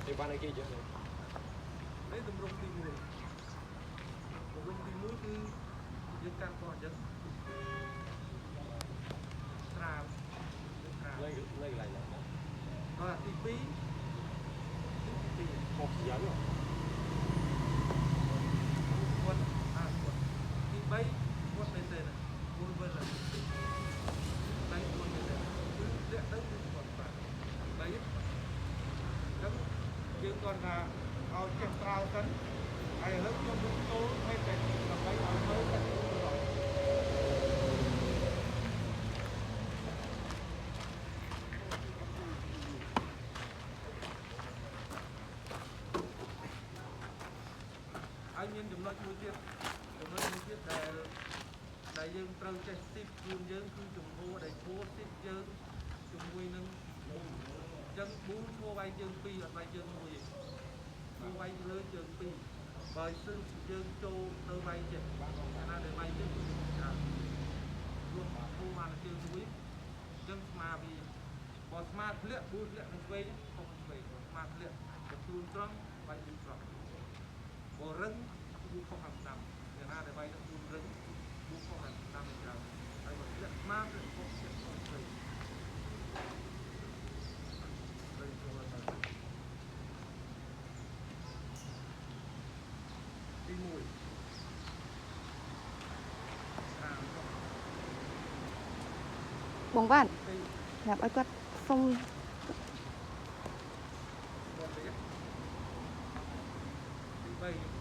thì ban này kia chứ đấy tầm rung thì mùi cứ dân can còn dân trà lấy lại là và tí phí một giỡn rồi quân quân tí bay quân bên đây này quân bên là bay quân bên đây cứ lẽ đất còn phải bay đất dân còn là ao chèn trao tấn ai lớn cho đúng số hay cái là bay ao mới tấn rồi anh nhìnចំណុចមួយទៀតដែលយើងត្រូវចេះស៊ីបខ្លួនយើងគឺចំហដែលឈួរស៊ីបយើងជាមួយនឹងចឹងប៊ូឈួរវាយយើង2អត់វាយយើង1ទេឈួរវាយលើយើង2បើសិនយើងចូលទៅវាយចេះណាដែលវាយយើងច្រើនរួមឈួរបានជើង1ចឹងស្មាវាបើស្មាធ្លាក់ប៊ូធ្លាក់នឹងឆ្វេងខុសឆ្វេងស្មាធ្លាក់ទៅខ្លួនត្រង់វាយខ្លួនត្រង់បើរឹងប៊ូខុសខាងតាមយ៉ាងណាដែលវាយទៅខ្លួនរឹងប៊ូខុសខាងតាមច្រើនហើយបើធ្លាក់ស្មាទៅខុសចិត្តខុសឆ្វេងទី1បងវ៉ាន់ប្រាប់ឲ្យគាត់សុំទី3